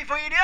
飞了。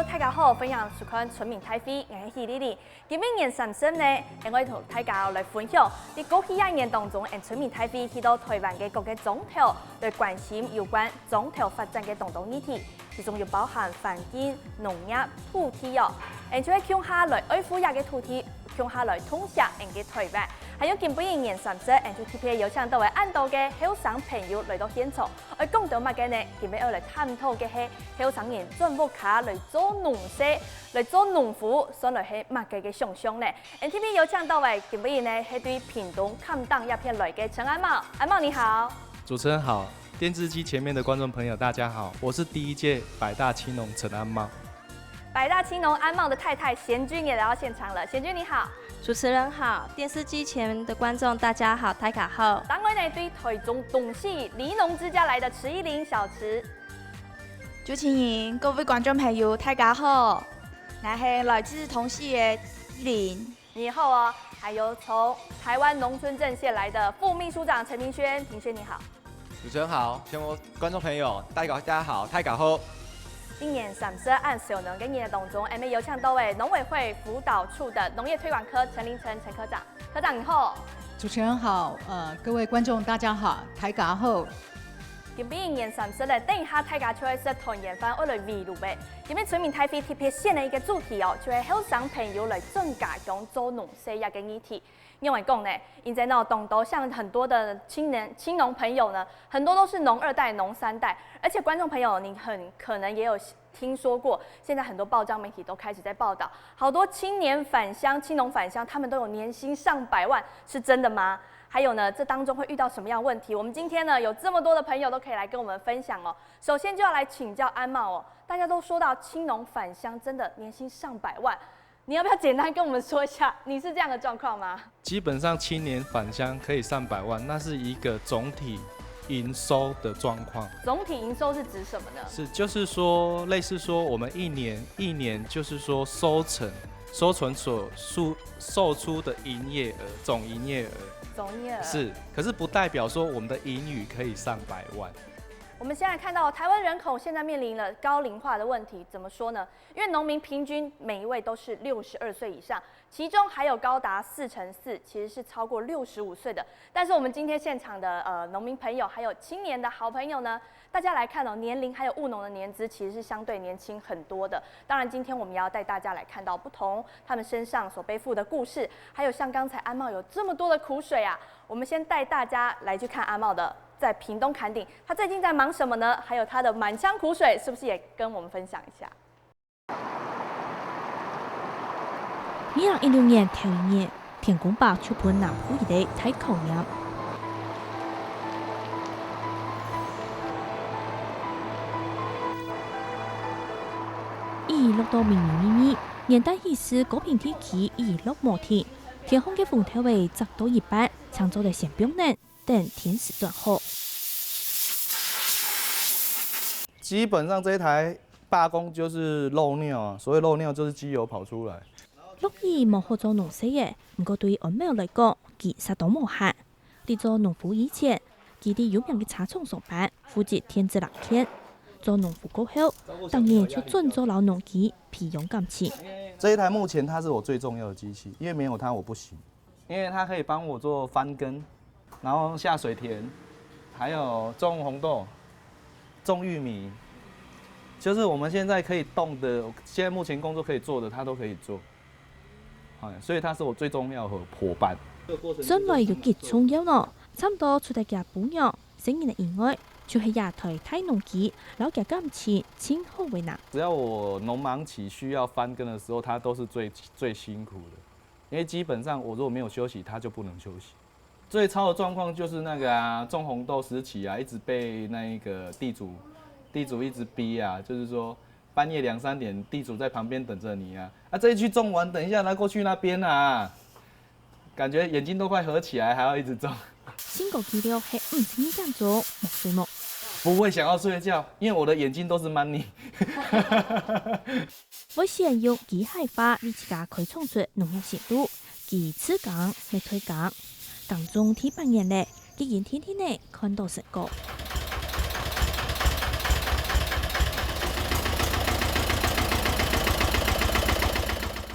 大家好，分享收看村民大会，我是丽丽。今年30呢，我会同大家来分享，在过去1年当中，村民大会去到台湾嘅各个总头来关心有关总头发展嘅种种议题，其中就包含环境、农业、土地哦，就会向下来爱护下嘅土地，向下来统辖嘅台湾。还有今年30，就特别邀请到位安道嘅后生朋友来到现场，而讲到乜嘅呢？今日要来探讨嘅係後生人轉屋卡嚟做農事、嚟做農夫，所來係乜嘅想象呢 ？NTV 邀請到位今日呢係對屏東崁黨一片來嘅陳安茂，安茂你好。主持人好，電視機前面的觀眾朋友大家好，我是第一屆百大青農陳安茂。百大青農安茂的太太賢君也來到現場了，賢君你好。主持人好，電視機前的觀眾大家好，大家好。當位呢對台中東勢梨農之家來的池一玲小池。主持人、各位觀眾朋友大家好，我係來自同系嘅依林。你好哦，還有從台灣農村陣線來的副秘書長陳庭軒，庭軒你好。主持人好，全國觀眾朋友大家好，大家好。今年30按小農嘅年當中，M 有請到位農委會輔導處的農業推廣科陳林成陳科長，科長你好。主持人好，各位觀眾大家好，大家好。今年30咧，等一下大家就會是團圓飯，我來圍爐嘅。今日村民大會特別選了一個主題哦，就係後生朋友來增加講做農事業嘅議題。因為講呢，現在呢，東都像很多的青農朋友呢，很多都是農2代、農3代，而且觀眾朋友，你很可能也有聽說過，現在很多報章媒體都開始在報道，好多青年返鄉、青農返鄉，他們都有年薪上百萬，是真的嗎？還有呢，這當中會遇到什麼樣的問題？我們今天呢，有這麼多的朋友都可以來跟我們分享哦。首先就要來請教安茂哦，大家都說到青農返鄉，真的年薪上百萬。你要不要簡單跟我們說一下，你是這樣的狀況嗎？基本上青年返鄉可以上百萬，那是一個總體營收的狀況。總體營收是指什麼呢？是，就是說類似說我們一年就是說收存所售出的營業額，總營業額。總營業額是，可是不代表說我們的盈餘可以上百萬。我们现在看到台湾人口现在面临了高龄化的问题，怎么说呢？因为农民平均每一位都是62岁以上，其中还有高达4%其实是超过65岁的。但是我们今天现场的农民朋友还有青年的好朋友呢，大家来看哦，年龄还有务农的年资其实是相对年轻很多的。当然，今天我们也要带大家来看到不同他们身上所背负的故事，还有像刚才安茂有这么多的苦水啊。我们先带大家来去看安茂的。在屏東崁頂，他最近在忙什麼呢？還有他的滿腔苦水，是不是也跟我們分享一下？2016年頭一年，田公伯出盤南埔一地採礦業。一落到明明咪咪，年代意思嗰片天氣一落冇天，天空嘅風頭位窄到一半，長洲的先不用等。等天時轉好，基本上這一台罷工就是漏尿啊，所謂漏尿就是機油跑出來。綠意冇好做農事嘅，不過對安茂來講，其實都無限。你做農夫以前，佢哋有名嘅茶廠上班，負責天資6天。做農夫過後，當然就轉做老農機，疲勇感情。這一台目前它是我最重要的機器，因為沒有它我不行，因為它可以幫我做翻耕。然後下水田，還有種紅豆、種玉米，就是我們現在可以動的，現在目前工作可以做的，它都可以做。所以它是我最重要的夥伴。將來要結重要咯，差唔多出嚟嘅補養，成年嘅以外，就係亞台太農機，老嘅感情輕好為難。只要我農忙期需要翻耕的時候，它都是最辛苦的，因為基本上我如果沒有休息，它就不能休息。最超的狀況就是那個啊，種紅豆時期啊，一直被那個地主一直逼啊，就是說半夜2、3點，地主在旁邊等着你啊，這一區種完，等一下來過去那邊啊，感覺眼睛都快合起來，還要一直種。醒过记录系5点钟莫睡梦。不会想要睡觉，因为我的眼睛都是 money。我先用机械化为自家开创出农业程度，其次讲没推讲，当中天8年嘞，已经天天内看到成果。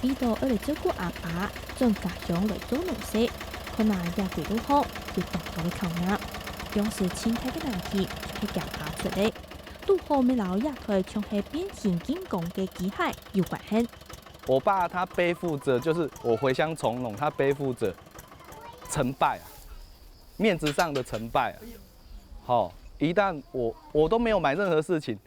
为到我嚟照顧阿爸，將家鄉嚟做農事，可能也幾都好，要當到嘅靠壓，用是前提嘅難題去夾下出嚟。都好未老也同像係變形金剛嘅機械有關係。我爸他背負着，就是我回鄉從農，他背負着成敗啊，面子上的成敗啊。好，一旦我都沒有買任何事情，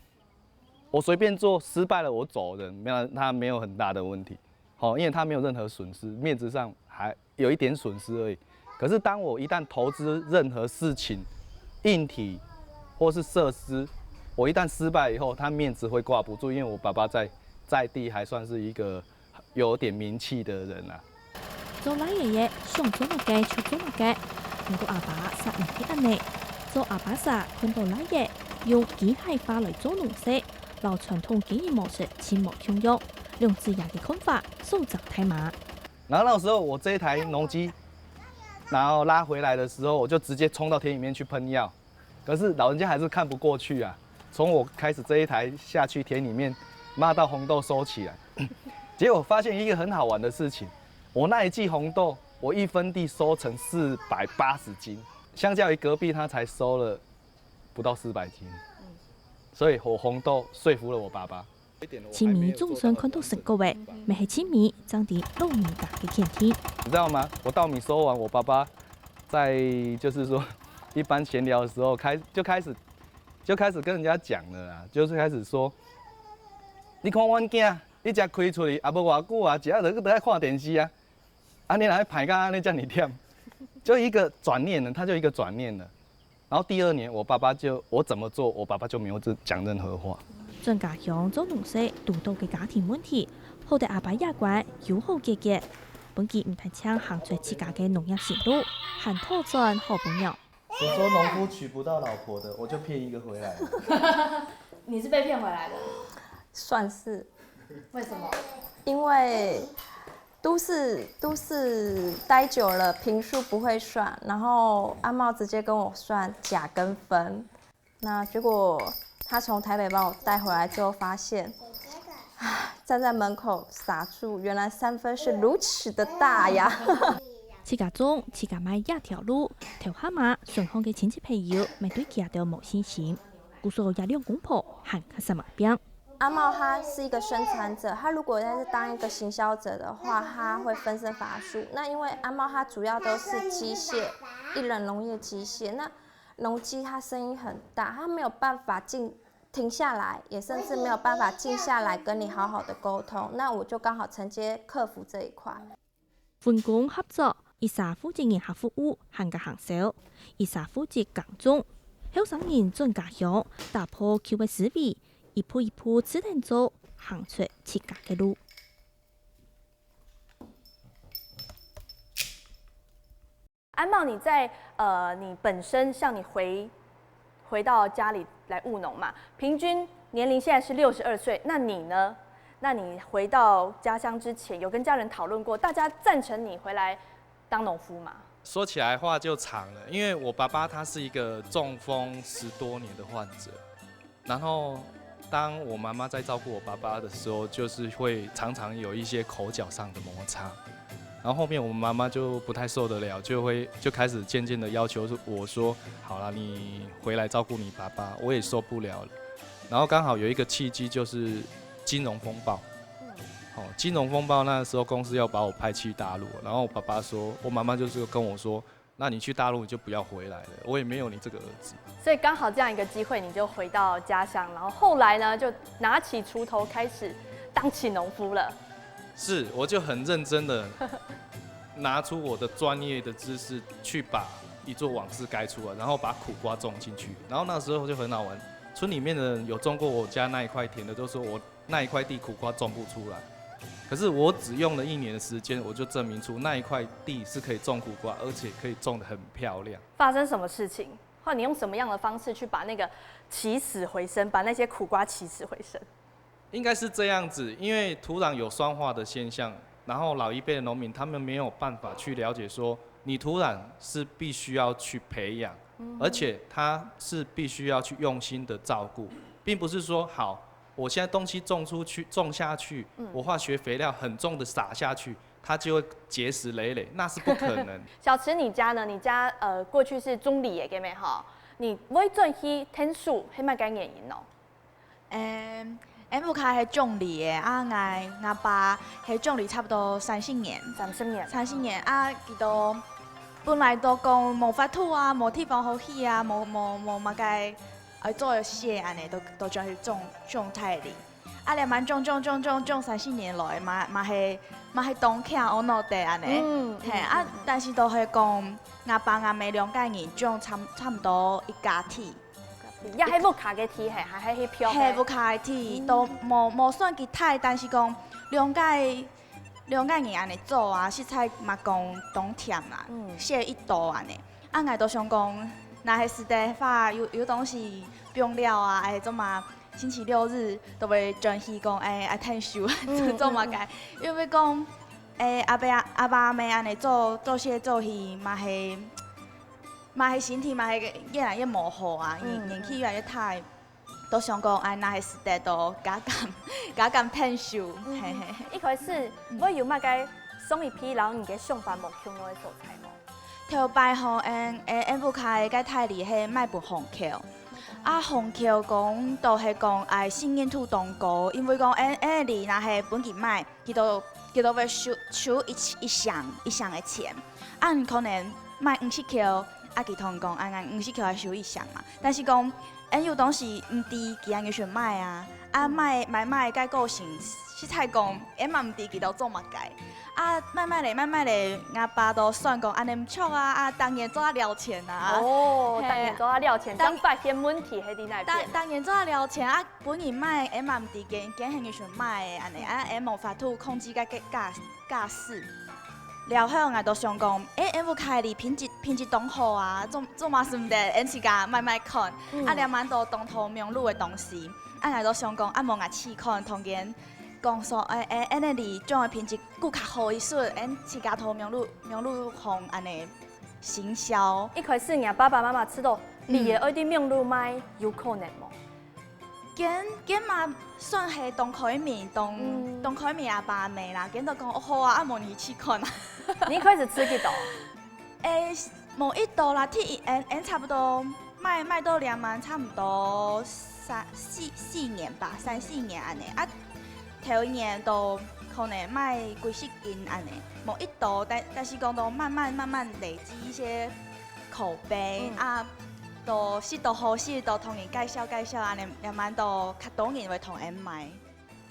我隨便做，失敗了我走人，他沒有很大的問題。好，因為他沒有任何損失，面子上還有一點損失而已。可是當我一旦投資任何事情，硬體或是設施，我一旦失敗以後，他面子會掛不住，因為我爸爸在地還算是一個有點名氣的人啊。做老爺爺想做乜嘅就做乜嘅，如果阿爸實唔係安尼，做阿爸實看到老爺用機械化嚟做農事，老傳統經營模式千無共用。用自己的看法收窄太麻。然後那時候我這一台農機，然後拉回來的時候，我就直接衝到田裡面去噴藥。可是老人家還是看不過去啊。從我開始這一台下去田裡面，罵到紅豆收起來。結果發現一個很好玩的事情，我那一季紅豆，我一分地收成480斤，相較於隔壁他才收了不到400斤。所以我紅豆說服了我爸爸。前面總算看到成果嘅，咪係前面爭啲老人家嘅天天。你知道嗎？我稻米收完，我爸爸在就是說一般閒聊的時候，就開始跟人家講了啦，就是開始說，你看阮囝，你才開出去，也無偌久啊，一下就在看電視啊，啊你來排到安尼這麼忝，就一個轉念了，他就一個轉念了。然後第2年，我怎麼做，我爸爸就沒有講任何話。將家鄉做農事遇到嘅家庭問題，好在阿爸也關友好結結，本期唔單槍行出自家嘅農業線路，還拓展好朋友。我說農夫娶不到老婆的，我就騙一個回來了。你是被騙回來的？算是。為什麼？因為都市待久了，坪數不會算，然後阿茂直接跟我算甲跟分，那結果他從台北把我帶回來之後，發現，站在門口傻住，原來3分是如此的大呀！自家種自家買一條路，條下馬順康嘅親戚朋友咪對佢都冇信心，故所也兩公婆喊佢什麼病。阿茂他是一個生產者，他如果要是當一個行銷者的話，他會分身乏術。那因為阿茂他主要都是機械，一人農業機械，那農機它聲音很大，它沒有辦法停下來，也甚至沒有辦法靜下來跟你好好的溝通。那我就剛好承接客服這一塊。分工合作，一下負責人客服務行個行銷，一下負責耕種，後生人進家鄉打破舊嘅思維，一步一步只能做，行出自家嘅路。安茂，你在你本身像你回到家里来務農嘛，平均年齡現在是62歲，那你呢？那你回到家鄉之前，有跟家人討論過，大家贊成你回來當農夫嗎？說起來話就長了，因為我爸爸他是一個中風10多年的患者，然後當我媽媽在照顧我爸爸的時候，就是會常常有一些口角上的摩擦，然後後面我媽媽就不太受得了，就開始漸漸的要求我說，好了，你回來照顧你爸爸，我也受不了了。然後剛好有一個契機，就是金融風暴。金融風暴那時候公司要把我派去大陸，然後我爸爸說，我媽媽就是跟我說，那你去大陸你就不要回來了，我也沒有你這個兒子。所以剛好這樣一個機會，你就回到家鄉，然後後來呢就拿起鋤頭開始當起農夫了。是，我就很認真的拿出我的專業的知識去把一座網室蓋出來，然後把苦瓜種進去，然後那時候就很好玩。村裡面的人有種過我家那一塊田的，都說我那一塊地苦瓜種不出來。可是我只用了1年的时间，我就证明出那一块地是可以种苦瓜，而且可以种得很漂亮。发生什么事情？或者你用什么样的方式去把那个起死回生，把那些苦瓜起死回生？应该是这样子，因为土壤有酸化的现象，然后老一辈的农民他们没有办法去了解说，你土壤是必须要去培养，而且它是必须要去用心的照顾，并不是说好，我现在东西种下去，我化学肥料很重的撒下去，它就会结实累累，那是不可能。小池，你家呢？你家过去是中理的，对没哈？你每转去天数，迄卖干原因哦。俺母开系种梨的，俺爸系种梨差不多30年。30年啊，伊都本来都讲无法度啊，无地方好去啊，无嘛该做些安尼，都将去种菜梨。啊，连蛮种30年来，嘛系东徛欧诺地安尼。嘿啊，但是都系讲俺爸俺妹两家人种差不多一家体。也迄木卡嘅铁系，还迄漂。嘿，木卡嘅铁都无算几太，但是讲两家人安尼做啊，食材嘛讲冬甜啦，写一道安尼。啊，我都想讲，若系实地法有东西用料啊，做嘛星期6日都会转去讲趁收，做嘛该，因为讲阿爸阿妹安尼做些做戏嘛系身体嘛系越来越模糊啊，年纪越来越大，都想讲若系实地都加减趁收，嘿嘿。一开始我有嘛该送一批，然后你嘅上班无用到嘅素材无？头摆吼，因母开个太厉害，卖不红桥。啊，红桥讲都系讲爱新烟土冬菇，因为讲因里若系本期卖，佢都要收一箱的钱。啊，可能卖50桥。啊，佢同讲，俺50条来收一箱嘛，但是讲，有东西唔知，佢安要选买啊，买该个性，食材讲，嘛唔知佢都做乜解，啊，买咧，阿爸都算讲安尼唔错啊，当然做啊了钱啊，哦，当然做啊了钱，当发现问题喺啲那边，当然做啊了钱啊，本人买，嘛唔知，拣係选买的安尼，无法度控制个驾驶。了后，我都想讲，我开哩品质当好啊，做嘛顺得，自家买看，啊，连蛮多当头名录的东西，我都想讲，无我试看，同然讲说，那里种的品质更较好一些，自家头名录红安尼行销。一开始，爸爸妈妈知道你的爱啲名录卖有可能冇？囡嘛算系当开面，当开面阿爸阿妹啦，囡都讲好啊，无你试看啊。你一开始吃几道？无一道啦，差不多卖到2万，差不多4年吧，3-4年安尼。啊，头一年都可能卖几十斤安尼，无一道，但是讲都慢慢累积一些口碑啊。都是都好事，都同人介绍安尼，慢慢都较多人会同人买。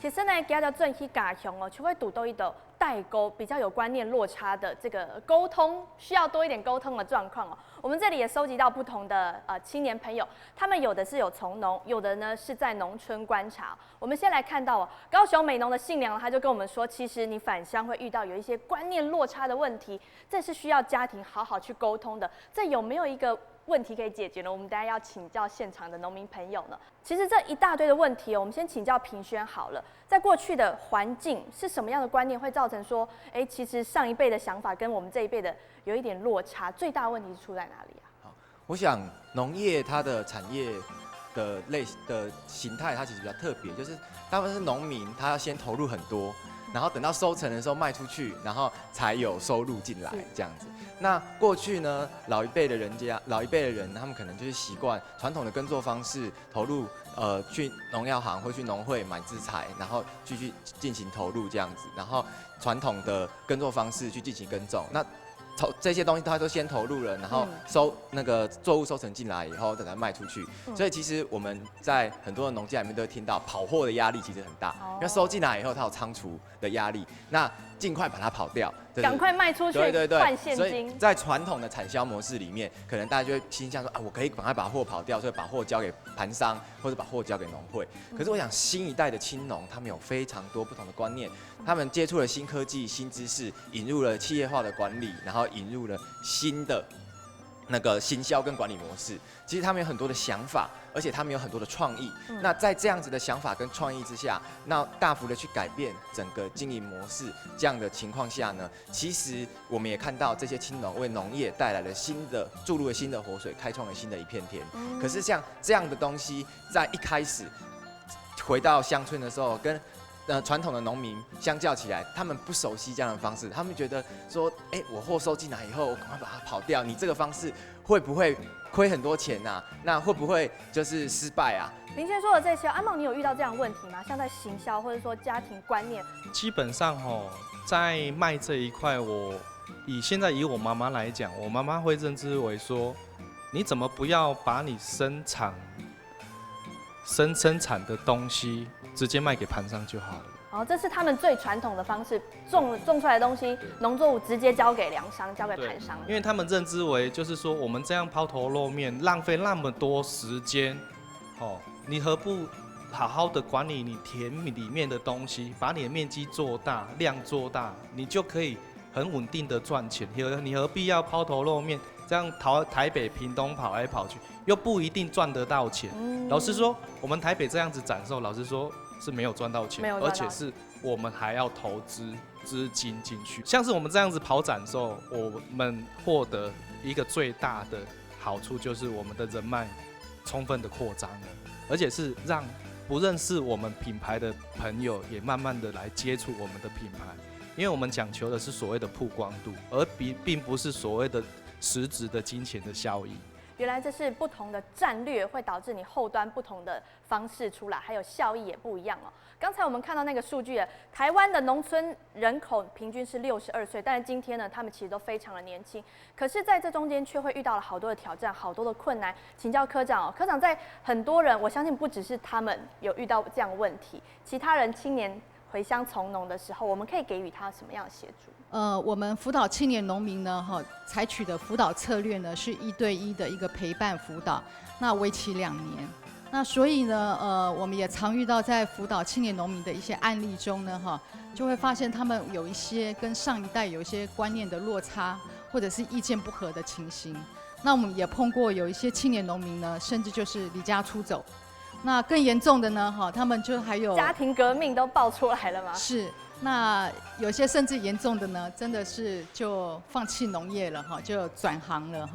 其实呢，家家转去家乡哦，就会读到一道代沟比较有观念落差的这个沟通，需要多一点沟通的状况哦。我们这里也收集到不同的青年朋友，他们有的是有从农，有的呢是在农村观察。我们先来看到高雄美浓的信良，他就跟我们说，其实你返乡会遇到有一些观念落差的问题，这是需要家庭好好去沟通的。这有没有一个问题可以解决呢？我们大家要请教现场的农民朋友呢。其实这一大堆的问题，我们先请教平轩好了。在过去的环境是什么样的观念会造成说，其实上一辈的想法跟我们这一辈的有一点落差？最大的问题是出在哪里啊？好，我想农业它的产业的形态，它其实比较特别，就是大部分是农民，他要先投入很多。然后等到收成的时候卖出去，然后才有收入进来这样子。那过去呢，老一辈的人，他们可能就是习惯传统的耕作方式，投入去农药行或去农会买资材，然后继续进行投入这样子，然后传统的耕作方式去进行耕种。那这些东西它都先投入了，然后那个作物收成进来以后，再卖出去。所以其实我们在很多的农家里面都会听到跑货的压力其实很大，因为收进来以后它有仓储的压力，那尽快把它跑掉，赶快卖出去，换现所以金。在传统的产销模式里面，可能大家就会心想说啊，我可以赶快把货跑掉，所以把货交给盘商或者把货交给农会。可是我想新一代的青农，他们有非常多不同的观念，他们接触了新科技、新知识，引入了企业化的管理，然后引入了新的那个行销跟管理模式。其实他们有很多的想法，而且他们有很多的创意。那在这样子的想法跟创意之下，那大幅的去改变整个经营模式这样的情况下呢，其实我们也看到这些青农为农业带来了注入了新的活水，开创了新的一片天。可是像这样的东西，在一开始回到乡村的时候，跟传统的农民相较起来，他们不熟悉这样的方式，他们觉得说，我货收进来以后，我赶快把它跑掉，你这个方式会不会亏很多钱啊？那会不会就是失败啊？林轩说的这些，阿茂，你有遇到这样的问题吗？像在行销或者说家庭观念，基本上在卖这一块，现在以我妈妈来讲，我妈妈会认知为说，你怎么不要把你生产的东西直接卖给盘商就好了。这是他们最传统的方式，种出来的东西，农作物直接交给粮商，交给盘商。因为他们认知为就是说，我们这样抛头露面，浪费那么多时间，你何不好好的管理你田里面的东西，把你的面积做大，量做大，你就可以很稳定的赚钱。你何必要抛头露面，这样台北、屏东跑来跑去，又不一定赚得到钱。老实说，我们台北这样子展售，老实说是没有赚到钱，而且是我们还要投资资金进去。像是我们这样子跑展售，我们获得一个最大的好处就是我们的人脉充分的扩张了，而且是让不认识我们品牌的朋友也慢慢的来接触我们的品牌，因为我们讲求的是所谓的曝光度，而并不是所谓的实质的金钱的效益。原来这是不同的战略会导致你后端不同的方式出来，还有效益也不一样哦。刚才我们看到那个数据，台湾的农村人口平均是62岁，但是今天呢，他们其实都非常的年轻。可是在这中间却会遇到了好多的挑战，好多的困难。请教科长科长在很多人，我相信不只是他们有遇到这样的问题，其他人青年回乡从农的时候，我们可以给予他什么样的协助？我们辅导青年农民呢，采取的辅导策略呢是1对1的一个陪伴辅导，那为期2年。那所以呢，我们也常遇到在辅导青年农民的一些案例中呢，就会发现他们有一些跟上一代有一些观念的落差，或者是意见不合的情形。那我们也碰过有一些青年农民呢，甚至就是离家出走。那更严重的呢，他们就还有家庭革命都爆出来了吗？是。那有些甚至严重的呢，真的是就放弃农业了就转行了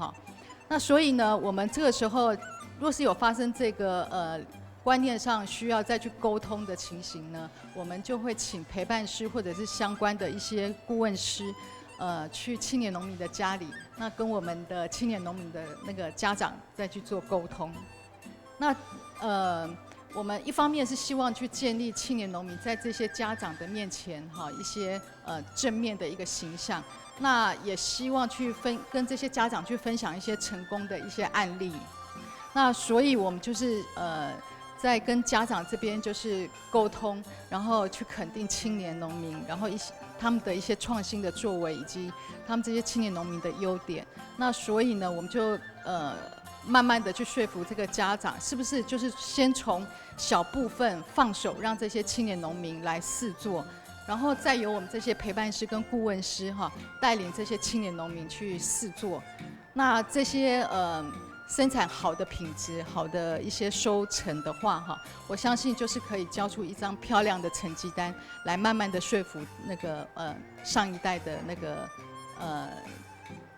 那所以呢，我们这个时候若是有发生这个观念上需要再去沟通的情形呢，我们就会请陪伴师或者是相关的一些顾问师，去青年农民的家里，那跟我们的青年农民的那个家长再去做沟通。那我们一方面是希望去建立青年农民在这些家长的面前一些正面的一个形象，那也希望去跟这些家长去分享一些成功的一些案例。那所以我们就是在跟家长这边就是沟通，然后去肯定青年农民，然后他们的一些创新的作为，以及他们这些青年农民的优点。那所以呢，我们就慢慢的去说服这个家长，是不是就是先从小部分放手，让这些青年农民来试做，然后再由我们这些陪伴师跟顾问师带领这些青年农民去试做。那这些生产好的品质、好的一些收成的话我相信就是可以交出一张漂亮的成绩单，来慢慢的说服那个上一代的那个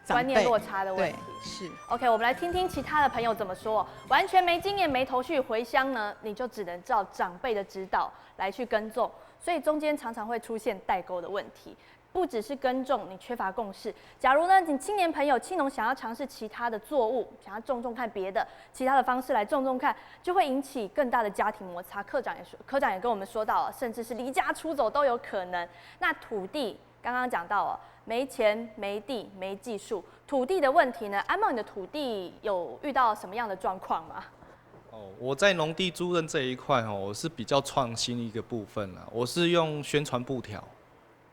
观念落差的问题。是 OK， 我们来听听其他的朋友怎么说。完全没经验、没头绪，回乡呢，你就只能照长辈的指导来去耕种，所以中间常常会出现代沟的问题。不只是耕种，你缺乏共识。假如呢，你青年朋友青农想要尝试其他的作物，想要种看别的其他的方式来种看，就会引起更大的家庭摩擦。科长也跟我们说到了，甚至是离家出走都有可能。那土地刚刚讲到哦，没钱、没地、没技术，土地的问题呢？安茂，你的土地有遇到什么样的状况吗？我在农地租赁这一块我是比较创新一个部分啦。我是用宣传布条，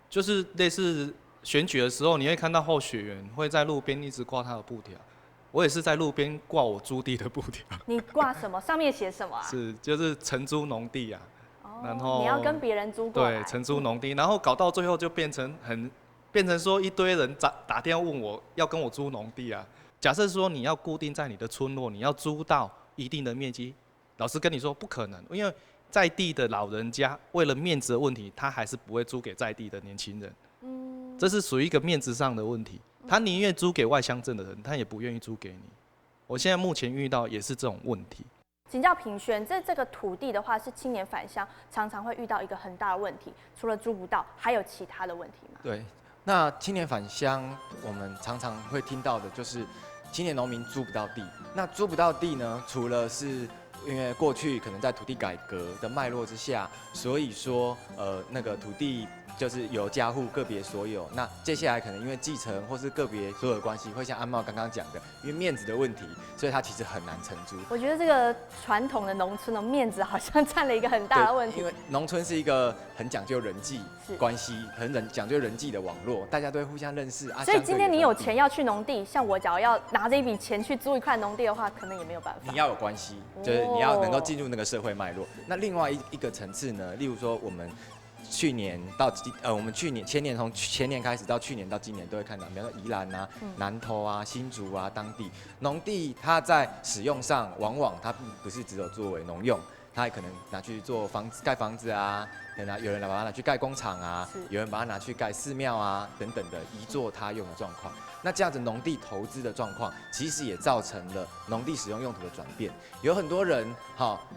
就是类似选举的时候，你会看到候选人会在路边一直挂他的布条。我也是在路边挂我租地的布条。你挂什么？上面写什么啊？是，就是承租农地啊。然后你要跟别人租过来。对，承租农地，然后搞到最后就变成说一堆人打电话问我要跟我租农地啊。假设说你要固定在你的村落，你要租到一定的面积，老师跟你说不可能，因为在地的老人家为了面子的问题，他还是不会租给在地的年轻人。这是属于一个面子上的问题。他宁愿租给外乡镇的人，他也不愿意租给你。我现在目前遇到也是这种问题。请教品轩，这个土地的话，是青年返乡常常会遇到一个很大的问题，除了租不到，还有其他的问题吗？对，那青年返乡，我们常常会听到的就是青年农民租不到地。那租不到地呢，除了是因为过去可能在土地改革的脉络之下，所以说那个土地就是由家户个别所有。那接下来可能因为继承或是个别所有的关系，会像安茂刚刚讲的，因为面子的问题，所以它其实很难承租。我觉得这个传统的农村的面子好像占了一个很大的问题。因为农村是一个很讲究人际关系、很讲究人际的网络，大家都会互相认识啊。所以今天你有钱要去农地，像我假如要拿着一笔钱去租一块农地的话，可能也没有办法。你要有关系，就是你要能够进入那个社会脉络。那另外一个层次呢，例如说我们去年到我们从前年开始到去年到今年都会看到，比方说宜兰啊、南投啊、新竹啊当地农地，它在使用上往往它并不是只有作为农用，它还可能拿去做盖房子啊，有人把它拿去盖工厂啊，有人把它拿去盖寺庙啊等等的移作他用的状况。那这样子农地投资的状况，其实也造成了农地使用用途的转变。有很多人，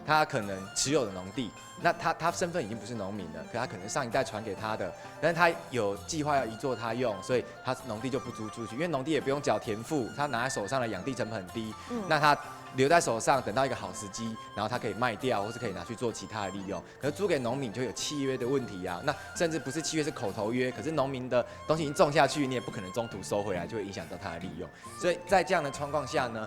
他可能持有的农地，那他身份已经不是农民了，可他可能上一代传给他的，但是他有计划要移作他用，所以他农地就不租出去，因为农地也不用缴田赋，他拿在手上的养地成本很低，那他留在手上，等到一个好时机，然后他可以卖掉，或是可以拿去做其他的利用。可是租给农民就有契约的问题啊，那甚至不是契约是口头约，可是农民的东西已经种下去，你也不可能中途收回来，就会影响到他的利用。所以在这样的状况下呢，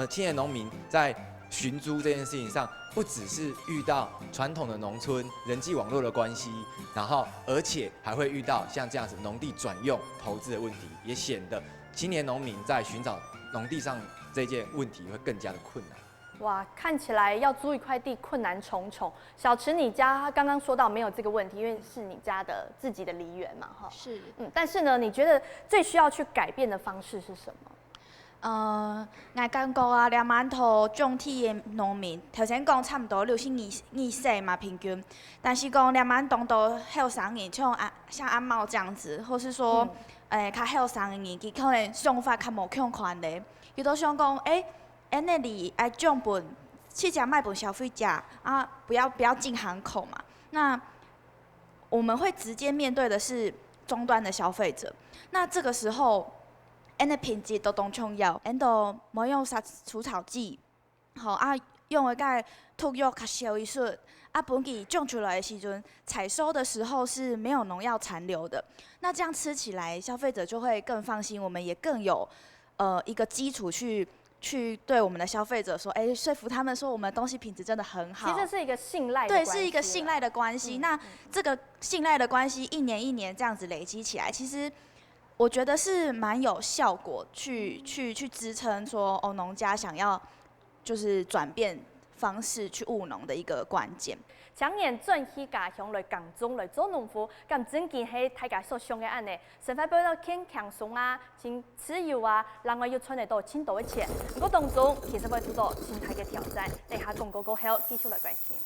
青年农民在寻租这件事情上，不只是遇到传统的农村人际网络的关系，然后而且还会遇到像这样子农地转用投资的问题，也显得青年农民在寻找农地上这件问题会更加的困难。哇，看起来要租一块地困难重重。小池，你家刚刚说到没有这个问题，因为是你家的自己的梨园嘛，哈。是。但是呢，你觉得最需要去改变的方式是什么？我感觉啊，连馒头种地的农民，头先讲差不多60岁嘛平均，但是讲连馒东都后生人，像安茂这样子，或是说，较后生的年纪，可能想法较无强款的，伊都想讲，安尼你爱种本去家卖本消费者啊，不要进行口嘛。那我们会直接面对的是终端的消费者，那这个时候。因的品质都当重要，因都无用除草剂，用的个土药较少一些，本季种出来的时阵，采收的时候是没有农药残留的，那这样吃起来消费者就会更放心，我们也更有一个基础去对我们的消费者说，说服他们说我们的东西品质真的很好。其实是一个信赖的关系。对，是一个信赖的关系。那这个信赖的关系一年一年这样子累积起来，其实。我觉得是蛮有效果，去支撑说农家想要就是转变方式去务农的一个关键。今年转去家乡来工作来做农夫，咁真件喺大家所想嘅安尼，生活变到更轻松啊，真自由啊，另外又赚得到更多嘅钱。不过当中其实会遇到心态嘅挑战，等下广告过后继续来关心。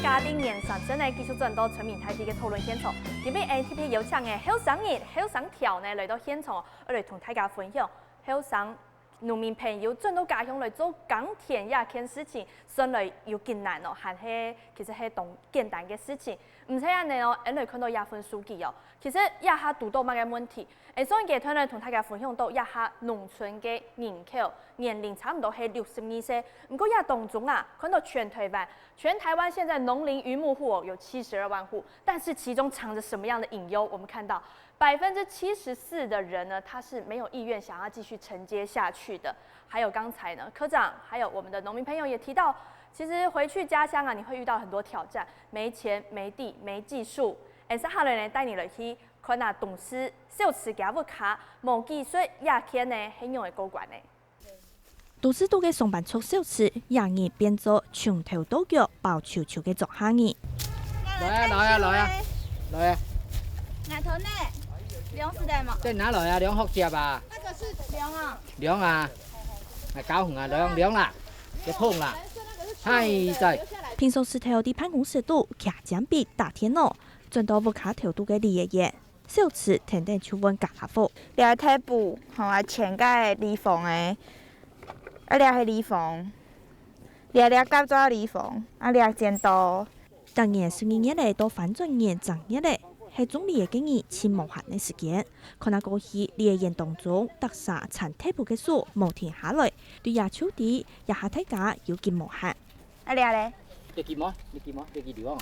嘉宾年上真係繼續進到全面睇啲嘅討論現場，今日 ATP 有請嘅後生熱、後生條呢嚟到現場，我哋同大家分享後生农民朋友转到家乡来做耕田呀，件事情，算来又艰难哦，还是其实係同简单嘅事情。唔使安尼哦，我哋看到亚份书记哦，其实亚下遇到乜嘅问题？上幾天呢，同大家分享到亞下農村嘅人口年齡差唔多係62歲，不過亞當中啊，看到全台灣現在農林漁牧戶有72萬戶，但是其中藏着什麼樣的隱憂？我們看到74%的人呢，他是沒有意願想要繼續承接下去的。還有剛才呢，科長還有我們的農民朋友也提到，其實回去家鄉啊，你會遇到很多挑戰，沒錢、沒地、沒技術。下來呢，帶你來去看下董事小吃家務卡無技術亞天呢，係用嘅高管呢。都市度嘅上班族小吃，也而變做從頭到腳包球球嘅做生意。來啊！牙頭呢？兩時代嘛？在哪來啊？兩福接啊？那個是兩啊。兩啊，係搞紅啊，兩啦，一碰啦，係在。平常時頭啲辦公室度徛獎筆打天腦，轉到屋卡頭度嘅李爺爺，小吃天天就問家伙。你係睇布，同埋前街禮房誒，你係禮房，你夾咗禮房，你係剪刀。當然是日嚟到反轉年正日嚟，係總理嘅建議前無限嘅時間。可能過去李爺爺當中特色產貼布嘅數無停下來，對亞秋地也下睇價要見無限。你咧？你見麼？你料啊？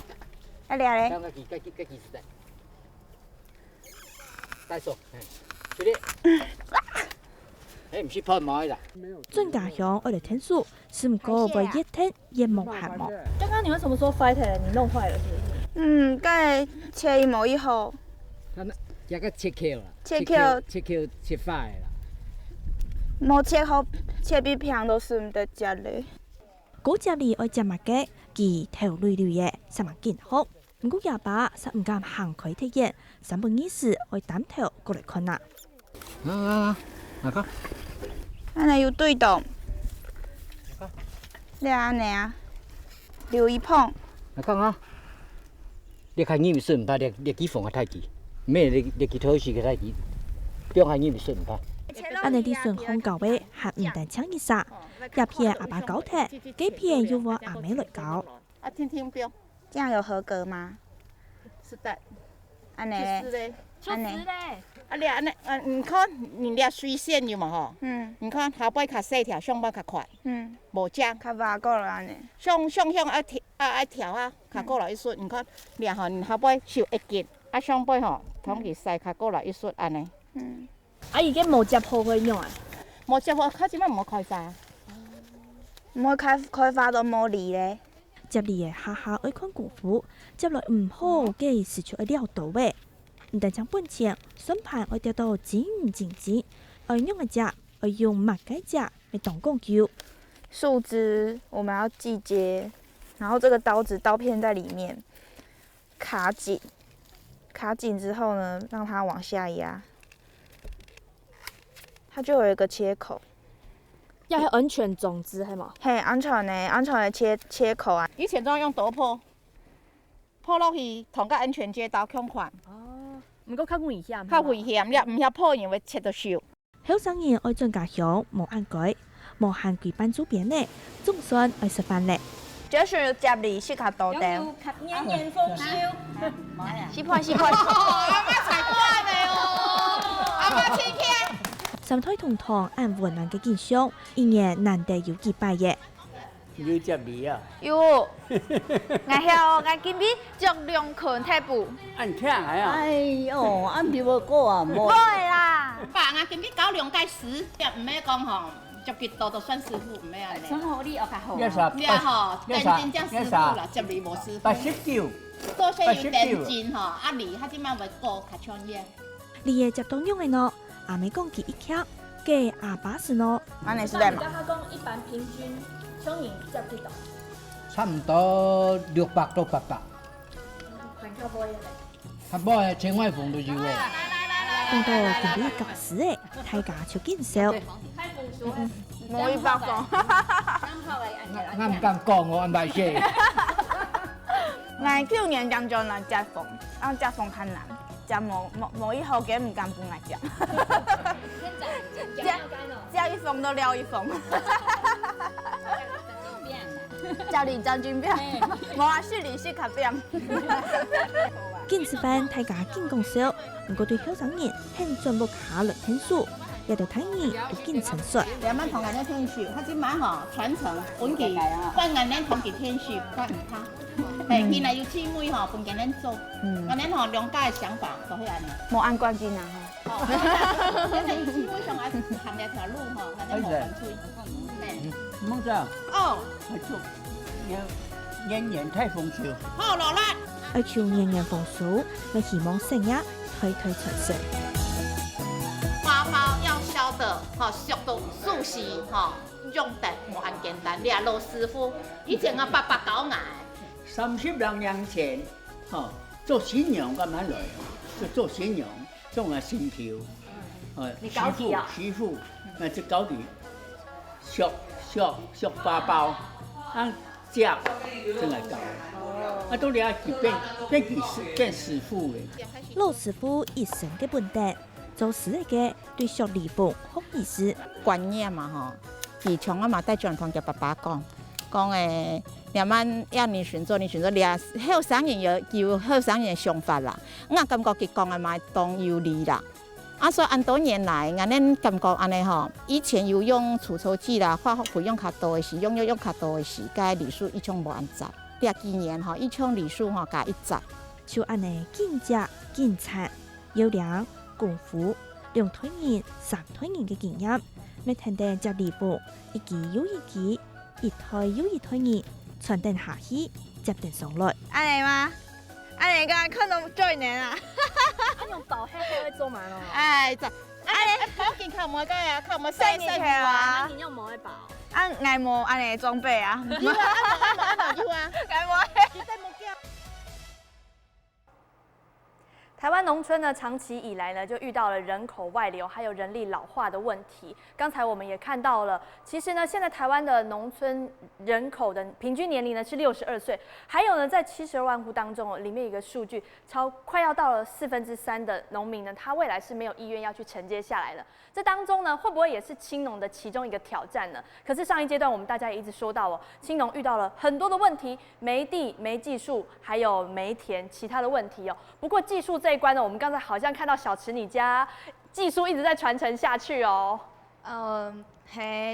你咧？兩個幾時代？帶數，佢哋。唔是破壞啦。轉家鄉我哋聽說，是唔過為一天也無限麼？剛剛你為什麼說壞了？你弄壞了是不是？梗切一模一樣。一個切口啦。切口切壞啦。冇切好，切比平都是唔得食嘞。嗰隻里愛食物嘅，佢頭累累嘅，實物健康。唔過廿把實唔敢行開體驗，上半夜時愛擔頭過來看啦。哪個？安尼有對動。你安尼啊？留一碰。哪個啊？你看你咪順唔怕？你幾逢個太極？咩？你幾頭時個太極？兩下你咪順唔怕？安尼啲順風搞嘅，還唔但搶一殺，一片阿爸搞踢，幾片要我阿妹來搞。聽標，這樣有合格嗎？是的。安尼。安尼。你安尼，你看你掠水線有嘛吼？你看下擺較細條，上擺較快。無漿。較挖過來安尼。上愛條啊，較過來一撮。你看掠吼，你下擺收一斤，上擺吼，統計細較過來一撮安尼。而家無接鋪去用啊？無接鋪，佢點解唔開發？唔開發到冇理咧。接嚟嘅下下愛看功夫，接來唔好嘅時就愛撩到嘅。唔但將本錢算盤愛掉到精，愛用嘅隻愛用麥嘅隻嚟當工具。樹枝我們要季節，然後這個刀片在裡面卡緊之後呢，讓它往下壓，它就有一個切口。要係安全種子係嘛？嘿，安全嘅切口啊！以前都要用刀破落去，同個安全街道共款。唔過較危險。較危險，你唔曉破，因為切到燒。後生人愛進家鄉無按改，無限舉辦周邊呢，總算愛食飯咧。就是接嚟是較多啲。年年豐收。洗破。阿媽才過嚟哦，阿媽天天。三胎同堂按雲南嘅見相，一年難得有幾擺嘅。有接嚟啊？有，我今日着兩捆貼布。按聽係啊？哎呦，按比我過啊，冇。會啦。爸，我今日搞兩介時，唔係講吼，接幾多就算師傅，唔係安尼。算好你學較好。你吼，電競叫師傅啦，接你無師傅。89。多些要電競吼，阿離他點解會過較專業？你也接當用嘅喏，阿妹講佢一徛，嘅阿爸是喏。安尼是的嘛？他講一般平均。接幾多？差唔多600到800。還較多嘅。較多嘅千塊鳳都有喎。等到準備搞事誒，大家就見笑。冇100鳳。我唔敢講，我唔係寫。我去年當中呢接鳳，然後接鳳較難。食某一号给唔甘饭来食。食一封都撩一封。叫你将军饼，无啊，是你是卡饼。紧吃饭，大家紧讲笑，不过对后生人很转不卡来天数，也就睇你都紧成熟。两万同人天数，他今晚吼传承本地，关人咱同地天数，关唔他。嘿，现在有姊妹吼，分给咱做，咱吼两家的想法都会安尼。无按关键啊吼。咱有姊妹上来行两条路吼，咱无分吹。梦长哦，快做，年年太丰收。好，落力。而求年年丰收，我希望生意推传承。花包要削的，熟到熟时，用得无很简单。俩老师傅以前啊889眼。30年前，做新娘咁样来，就做新娘，种啊新条，媳妇，那只高底，削花包，食真系搞。都了变师傅嘞。老师傅一生嘅本事，做事嘅对学礼服好意思。观念嘛以前啊嘛带转同叫爸爸讲诶，两万要你选择，俩后生人有后生人嘅想法啦。我感觉佢讲嘅嘛当有理啦。所以多年来，我哋感觉安尼以前有用除臭剂啦，化学用较多嘅时，用较多嘅时，该礼数一种无按杂。廿几年一种礼数加一杂。就安尼紧食紧餐，有量功夫，2推人、3推人嘅经验，每天地食礼服，一期又一期，一推又一推人，传承下去，接定上来。安尼吗？安尼个可能做年啊。用薄黑黑做嘛咯？哎，就安尼好健康冇个啊，靠冇晒晒啊。你用毛的薄。爱无安尼装备啊。有啊，有啊，爱无。台湾农村呢，长期以来呢，就遇到了人口外流，还有人力老化的问题。刚才我们也看到了，其实呢，现在台湾的农村人口的平均年龄呢是62岁，还有呢，在72万户当中，里面有一个数据，快要到了3/4的农民呢，他未来是没有意愿要去承接下来的。这当中呢，会不会也是青农的其中一个挑战呢？可是上一阶段我们大家也一直说到哦，青农遇到了很多的问题，没地、没技术，还有没田，其他的问题哦。不过技术这一关呢，我们刚才好像看到小池你家技术一直在传承下去哦。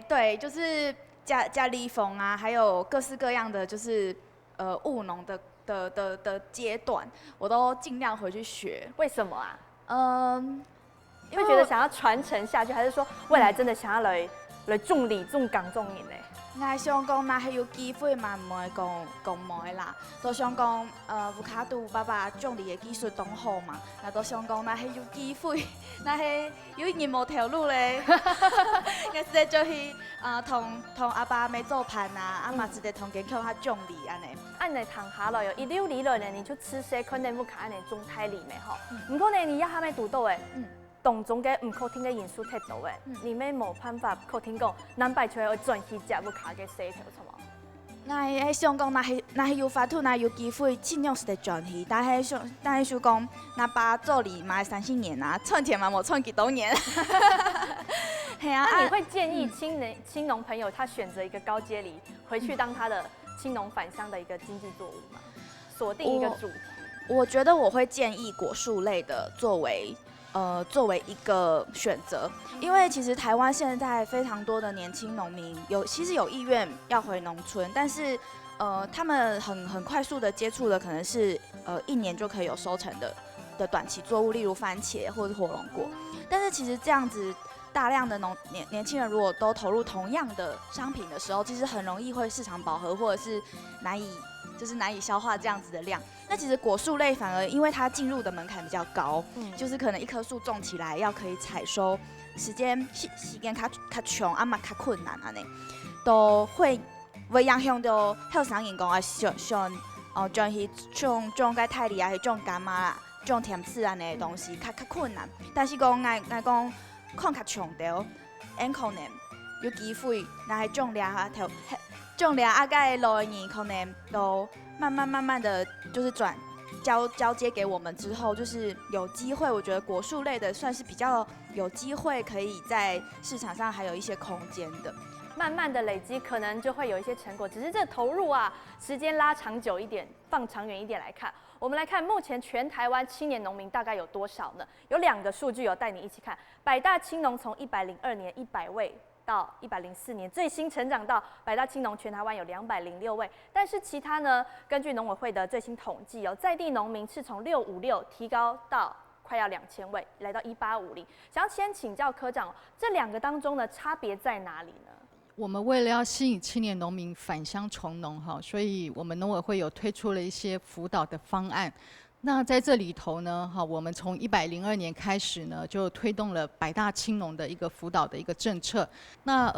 对，就是加立风啊，还有各式各样的就是务农的阶段，我都尽量回去学。为什么啊？会觉得想要传承下去，还是说未来真的想要来种理、种港、种人呢？我想讲，若係有機會嘛，唔會講唔會啦。都想講，烏卡杜爸爸種地嘅技術當好嘛，那都想講，若係有機會，若係有任何條路咧，我直接就去同阿爸咪做盤啊，嘛直接同佢靠下種地安尼。按你躺下來哦，一溜離了呢，你就吃些可能烏卡呢種太裡面吼，唔過呢你一下咪讀到誒。當中嘅唔可聽嘅因素太多嘅，你咪冇辦法可聽講，南擺出來轉去食烏卡嘅西條，錯冇？我係想講，若係有法度，若有機會，盡量是得轉去。但係想講，若爸做理嘛30年啊，賺錢嘛冇賺幾多年。係啊。那你會建議青農朋友他選擇一個高階梨，回去當他的青農返鄉的一個經濟作物嗎？鎖定一個主題。我覺得我會建議果樹類的作為一個選擇，因為其實台灣現在非常多的年輕農民其實有意願要回農村，但是他們很快速的接觸的可能是1年就可以有收成的短期作物，例如番茄或者火龍果。但是其實這樣子大量的年輕人如果都投入同樣的商品的時候，其實很容易會市場飽和，或者是難以消化這樣子的量。那其實果樹類反而因為它進入的門檻比較高，就是可能一棵樹種起來要可以採收時間較長，啊嘛較困難安尼，都會影響到後生人講啊想將去種個泰梨啊，去種柑仔啦，種甜柿安尼的東西較困難。但是講愛講看較長條，可能有機會，若係種兩啊個路年可能都慢慢的，就是交接给我们之后，就是有机会，我觉得果树类的算是比较有机会可以在市场上还有一些空间的。慢慢的累积，可能就会有一些成果。只是这投入啊，时间拉长久一点，放长远一点来看。我们来看目前全台湾青年农民大概有多少呢？有2个数据有带你一起看。百大青农从102年100位到104年最新成长到百大青农全台湾有206位，但是其他呢，根据农委会的最新统计哦，在地农民是从656提高到快要2000位，来到1850。想要先请教科长，这2个当中呢，差别在哪里呢？我们为了要吸引青年农民返乡从农哈，所以我们农委会有推出了一些辅导的方案。那在这里头呢，哈，我们从102年开始呢，就推动了百大青农的一个辅导的一个政策。那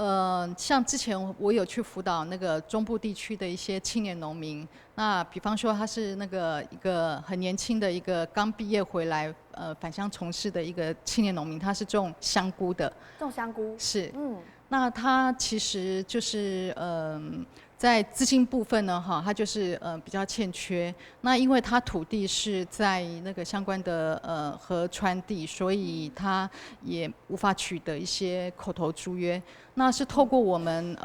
像之前我有去辅导那个中部地区的一些青年农民，那比方说他是那个一个很年轻的一个刚毕业回来返乡从事的一个青年农民，他是种香菇的。种香菇是，那他其实就是在资金部分呢，哈，他就是比较欠缺。那因为他土地是在那个相关的河川地，所以他也无法取得一些口头租约。那是透过我们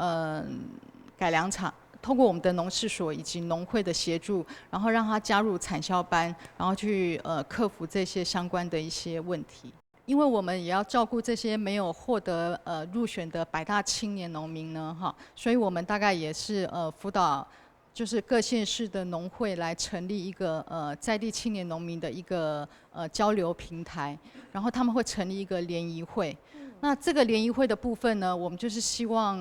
改良场。透过我们的农事所以及农会的协助，然后让他加入产销班，然后去克服这些相关的一些问题。因为我们也要照顾这些没有获得入选的百大青年农民呢，哈，所以我们大概也是辅导，就是各县市的农会来成立一个在地青年农民的一个交流平台，然后他们会成立一个联谊会。那这个联谊会的部分呢，我们就是希望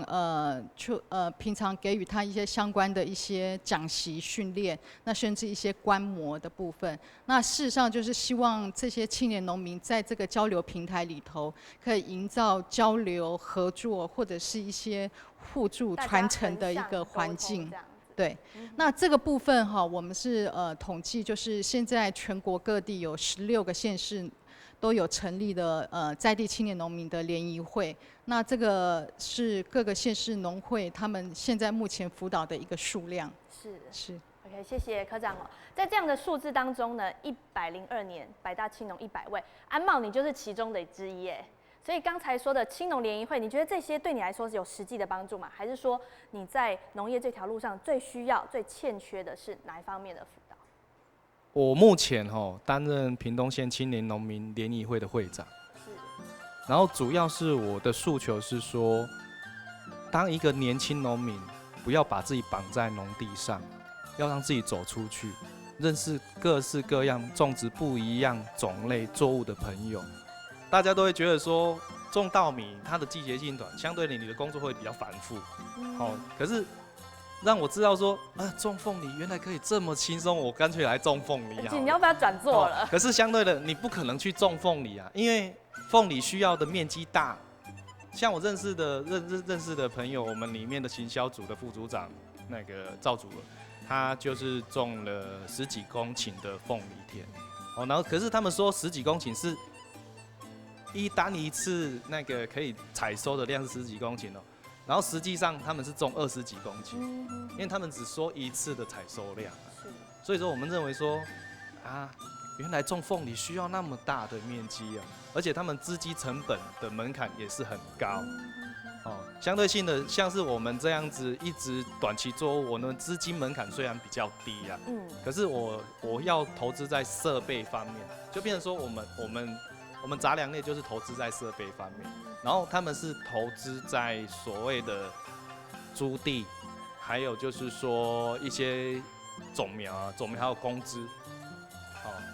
平常给予他一些相关的一些讲习训练，那甚至一些观摩的部分。那事实上就是希望这些青年农民在这个交流平台里头，可以营造交流合作或者是一些互助传承的一个环境。对，那这个部分哈，我们是统计，就是现在全国各地有16个县市。都有成立的在地青年农民的联谊会，那这个是各个县市农会他们现在目前辅导的一个数量。是。OK， 谢谢科长哦。在这样的数字当中呢，102年百大青农100位，安茂你就是其中的之一耶。所以刚才说的青农联谊会，你觉得这些对你来说是有实际的帮助吗？还是说你在农业这条路上最需要、最欠缺的是哪一方面的辅导？我目前担任屏东县青年农民联谊会的会长，然后主要是我的诉求是说，当一个年轻农民不要把自己绑在农地上，要让自己走出去，认识各式各样种植不一样种类作物的朋友。大家都会觉得说，种稻米它的季节性短，相对你的工作会比较繁复，可是。让我知道说种凤梨原来可以这么轻松，我干脆来种凤梨好了。你要不要转做了？可是相对的，你不可能去种凤梨啊，因为凤梨需要的面积大。像我认识的朋友，我们里面的行销组的副组长那个赵主任，他就是种了10几公顷的凤梨田，然后可是他们说10几公顷是单一次那个可以采收的量是10几公顷哦。然后实际上他们是种20几公顷，因为他们只说一次的采收量，所以说我们认为说，原来种凤梨需要那么大的面积啊，而且他们资金成本的门槛也是很高，相对性的像是我们这样子一直短期作物，我们资金门槛虽然比较低啊，可是我要投资在设备方面，就变成说我们杂粮类就是投资在设备方面，然后他们是投资在所谓的租地，还有就是说一些种苗还有工资，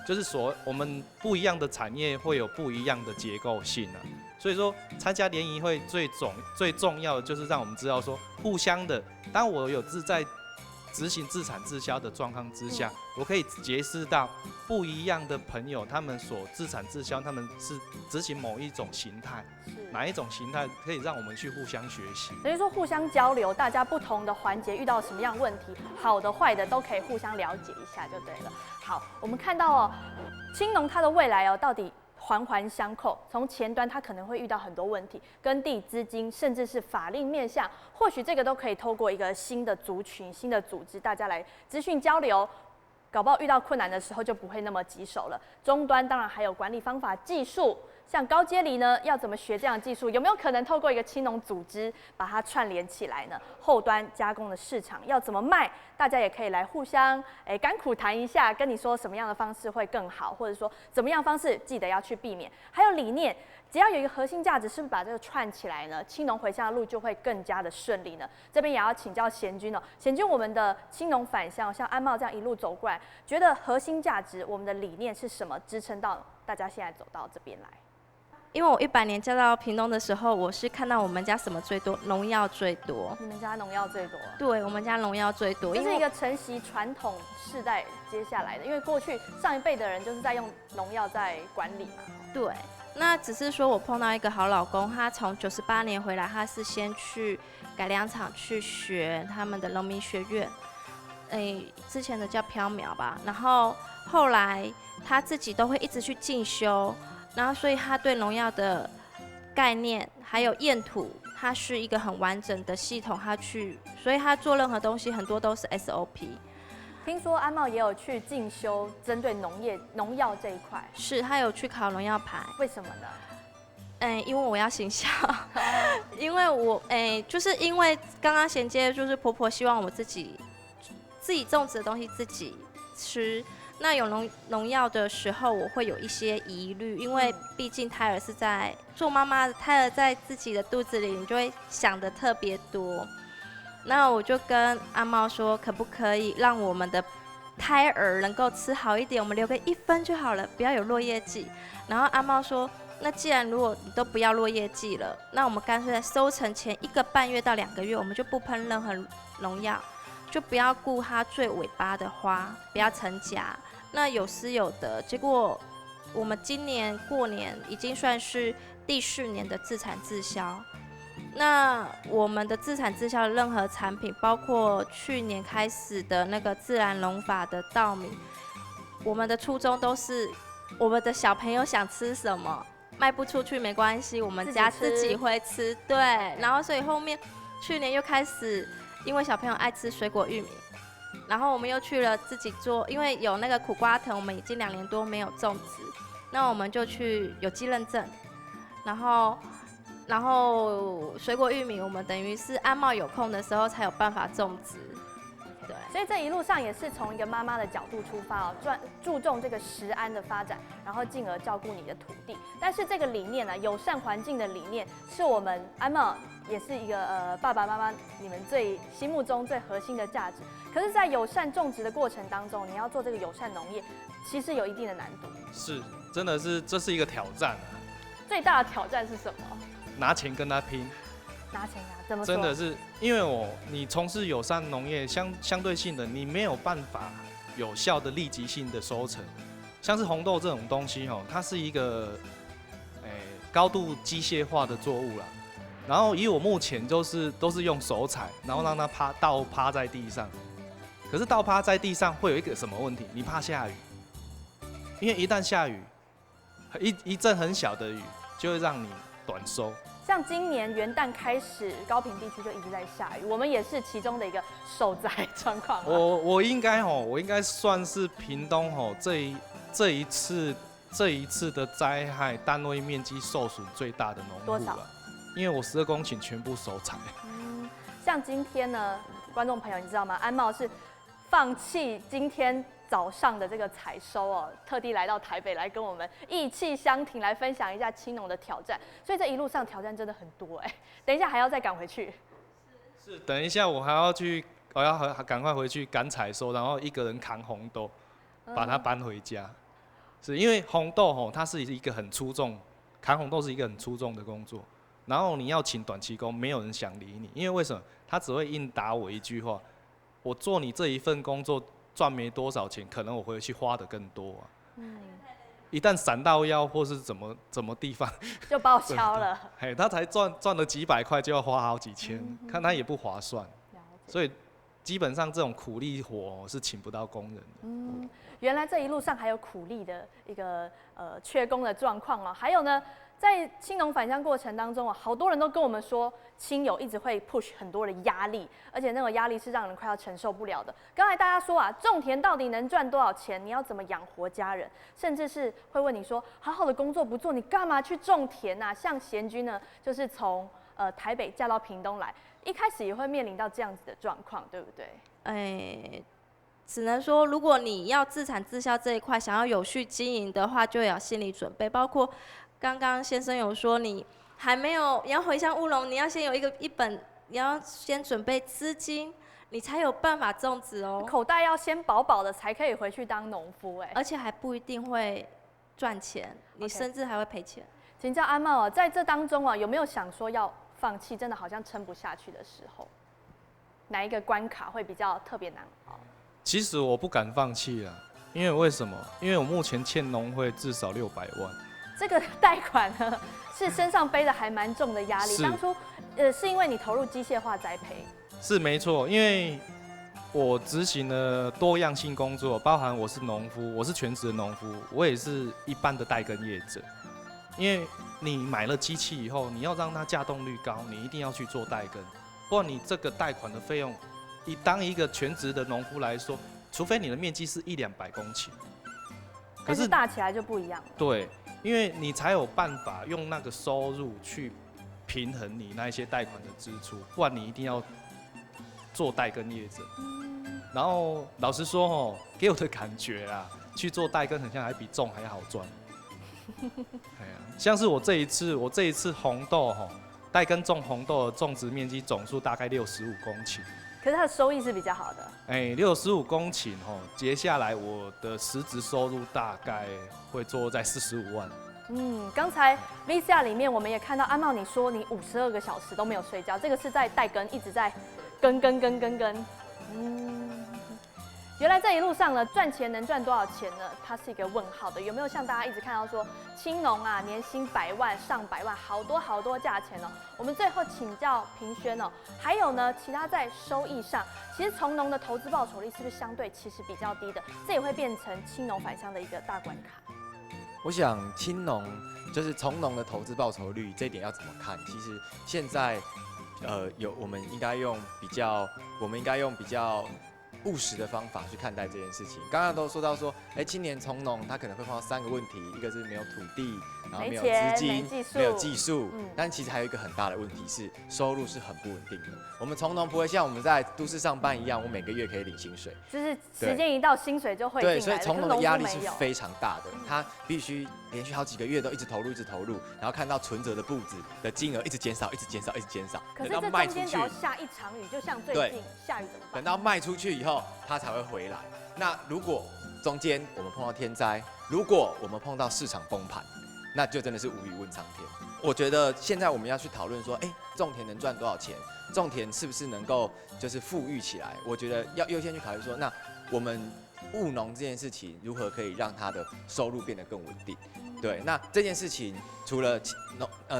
就是我们不一样的产业会有不一样的结构性啊，所以说参加联谊会最重要的就是让我们知道说，互相的，当我有在执行自产自销的状况之下，我可以结识到不一样的朋友，他们所自产自销，他们是执行某一种形态，哪一种形态可以让我们去互相学习。等于说互相交流，大家不同的环节遇到什么样的问题，好的坏的都可以互相了解一下就对了。好，我们看到青农它的未来到底环环相扣，从前端它可能会遇到很多问题，耕地、资金，甚至是法令面向，或许这个都可以透过一个新的族群、新的组织，大家来资讯交流，搞不好遇到困难的时候就不会那么棘手了。终端当然还有管理方法、技术。像高阶梨呢，要怎么学这样的技术？有没有可能透过一个青农组织把它串联起来呢？后端加工的市场要怎么卖？大家也可以来互相甘苦谈一下，跟你说什么样的方式会更好，或者说怎么样方式记得要去避免。还有理念，只要有一个核心价值，是不是把这个串起来呢？青农回乡的路就会更加的顺利呢？这边也要请教贤君哦，贤君，我们的青农返乡，像安茂这样一路走过来，觉得核心价值，我们的理念是什么支撑到大家现在走到这边来？因为我100年嫁到屏东的时候，我是看到我们家什么最多，农药最多。你们家农药最多？对，我们家农药最多，这是一个承袭传统世代接下来的，因为过去上一辈的人就是在用农药在管理嘛。对，那只是说我碰到一个好老公，他从98年回来，他是先去改良场去学他们的农民学院，之前的叫缥缈吧，然后后来他自己都会一直去进修。然后，所以他对农药的概念还有验土，它是一个很完整的系统。所以他做任何东西很多都是 SOP。听说安茂也有去进修针对农药这一块，是他有去考农药牌。为什么呢？因为我要行销，因为我就是因为刚刚衔接，就是婆婆希望我自己种植的东西自己吃。那有农药的时候，我会有一些疑虑，因为毕竟胎儿是在做妈妈的，胎儿在自己的肚子里，你就会想的特别多。那我就跟阿猫说，可不可以让我们的胎儿能够吃好一点，我们留个1分就好了，不要有落叶剂。然后阿猫说，那既然如果你都不要落叶剂了，那我们干脆在收成前1个半月到2个月，我们就不喷任何农药。就不要顾它最尾巴的花，不要成荚，那有失有得。结果我们今年过年已经算是第4年的自产自销。那我们的自产自销的任何产品，包括去年开始的那个自然农法的稻米，我们的初衷都是我们的小朋友想吃什么，卖不出去没关系，我们家自己会吃。对，然后所以后面去年又开始。因为小朋友爱吃水果玉米，然后我们又去了自己做，因为有那个苦瓜藤，我们已经2年多没有种植，那我们就去有机认证，然后水果玉米我们等于是安茂有空的时候才有办法种植。对，所以这一路上也是从一个妈妈的角度出发哦，注重这个食安的发展，然后进而照顾你的土地。但是这个理念呢，友善环境的理念，是我们安茂也是一个爸爸妈妈你们心目中最核心的价值。可是，在友善种植的过程当中，你要做这个友善农业，其实有一定的难度。是，真的是这是一个挑战啊。最大的挑战是什么？拿钱跟他拼。拿钱啊？怎么说？真的是，因为你从事友善农业，相对性的，你没有办法有效的立即性的收成。像是红豆这种东西它是一个高度机械化的作物啦。然后以我目前都是用手采，然后让它倒趴在地上。可是倒趴在地上会有一个什么问题？你怕下雨，因为一旦下雨，一阵很小的雨就会让你短收。像今年元旦开始，高屏地区就一直在下雨，我们也是其中的一个受灾状况。我应该算是屏东这一次的灾害单位面积受损最大的农户了。因为我12公顷全部手采。像今天呢，观众朋友你知道吗？安茂是放弃今天早上的这个采收哦，特地来到台北来跟我们意气相挺，来分享一下青农的挑战。所以这一路上挑战真的很多等一下还要再赶回去。是，等一下我要赶快回去赶采收，然后一个人扛红豆，把它搬回家。是因为红豆它是一个很出众，扛红豆是一个很出众的工作。然后你要请短期工，没有人想理你，因为为什么？他只会应答我一句话：我做你这一份工作赚没多少钱，可能我回去花的更多啊。一旦闪到腰或是怎么地方，就报销了。他才赚了几百块，就要花好几千，看他也不划算。所以基本上这种苦力活是请不到工人的。原来这一路上还有苦力的一个缺工的状况哦。还有呢，在青农返乡过程当中啊，好多人都跟我们说，亲友一直会 push 很多的压力，而且那种压力是让人快要承受不了的。刚才大家说啊，种田到底能赚多少钱？你要怎么养活家人？甚至是会问你说，好好的工作不做，你干嘛去种田啊？像贤君呢，就是从台北嫁到屏东来，一开始也会面临到这样子的状况，对不对？只能说，如果你要自产自销这一块，想要有序经营的话，就要心理准备。包括刚刚先生有说，你还没有你要回乡务农，你要先有一本，你要先准备资金，你才有办法种植哦。口袋要先饱饱的，才可以回去当农夫而且还不一定会赚钱，你甚至还会赔钱。请教阿茂啊，在这当中啊，有没有想说要放弃，真的好像撑不下去的时候？哪一个关卡会比较特别难熬？其实我不敢放弃啊，因为为什么？因为我目前欠农会至少600万。这个贷款呢，是身上背的还蛮重的压力。当初，是因为你投入机械化栽培。是没错，因为我执行了多样性工作，包含我是农夫，我是全职的农夫，我也是一般的代耕业者。因为你买了机器以后，你要让它稼动率高，你一定要去做代耕，不然你这个贷款的费用。以当一个全职的农夫来说，除非你的面积是100-200公顷，可是大起来就不一样了。对，因为你才有办法用那个收入去平衡你那一些贷款的支出，不然你一定要做代耕业者。然后老实说哦，给我的感觉啊，去做代耕很像还比种还好赚。像是我这一次红豆哈，代耕种红豆的种植面积总数大概65公顷。可是它的收益是比较好的。65公顷哦，接下来我的实质收入大概会做在45万。刚才 VCR 里面我们也看到阿茂你说你52个小时都没有睡觉，这个是在代耕，一直在耕。原来这一路上呢，赚钱能赚多少钱呢？它是一个问号的。有没有像大家一直看到说，青农啊，年薪100万、上百万，好多价钱哦？我们最后请教平轩哦，还有呢，其他在收益上，其实从农的投资报酬率是不是相对其实比较低的？这也会变成青农返乡的一个大关卡。我想青农就是从农的投资报酬率这一点要怎么看？其实现在我们应该用比较务实的方法去看待这件事情。刚刚都说到说，青年从农他可能会碰到3个问题，一个是没有土地，然后没有资金，没有技术，但其实还有一个很大的问题是收入是很不稳定的。我们从农不会像我们在都市上班一样，我每个月可以领薪水，就是时间一到薪水就会进来。对，所以从农的压力是非常大的，他必须连续好几个月都一直投入，然后看到存折的簿子的金额一直减少。可是这中间只要下一场雨，就像最近下雨怎么办？等到卖出去以后，它才会回来。那如果中间我们碰到天灾，如果我们碰到市场崩盘，那就真的是无语问苍天。我觉得现在我们要去讨论说，种田能赚多少钱？种田是不是能够就是富裕起来？我觉得要优先去考虑说，那我们务农这件事情如何可以让它的收入变得更稳定？对，那这件事情除了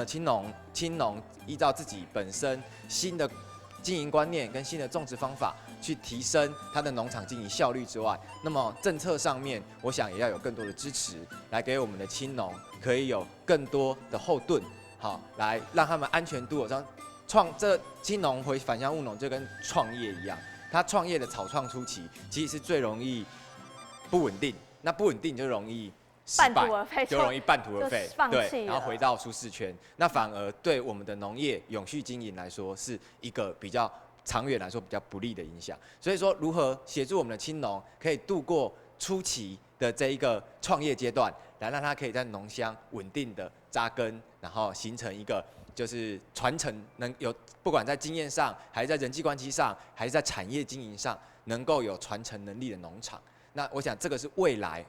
青农依照自己本身新的经营观念跟新的种植方法去提升它的农场经营效率之外，那么政策上面，我想也要有更多的支持，来给我们的青农可以有更多的后盾，好，来让他们安全度有这青农回返乡务农就跟创业一样，他创业的草创初期其实是最容易不稳定，那不稳定就容易失败，就容易半途而废，对，然后回到舒适圈，那反而对我们的农业永续经营来说是一个比较长远来说比较不利的影响。所以说，如何协助我们的青农可以度过初期的这一个创业阶段，来让他可以在农乡稳定的扎根，然后形成一个就是传承，能有不管在经验上，还是在人际关系上，还是在产业经营上，能够有传承能力的农场。那我想这个是未来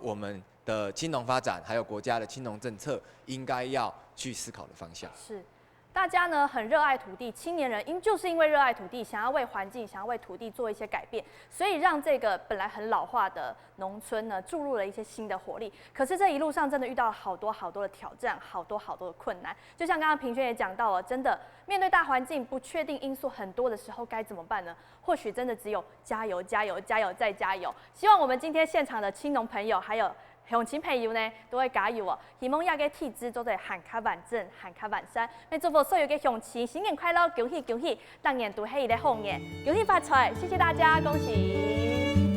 我们的青农发展，还有国家的青农政策，应该要去思考的方向。是，大家呢很热爱土地，青年人就是因为热爱土地，想要为环境、想要为土地做一些改变，所以让这个本来很老化的农村呢注入了一些新的活力。可是这一路上真的遇到了好多的挑战，好多的困难。就像刚刚平轩也讲到了，真的面对大环境不确定因素很多的时候该怎么办呢？或许真的只有加油、加油、加油再加油。希望我们今天现场的青农朋友还有乡亲朋友呢都会加油哦，希望亚个体质做得更加完整、更加完善。祝福所有嘅乡亲新年快乐，恭喜恭喜！当年都係一个好年，恭喜发财！谢谢大家，恭喜！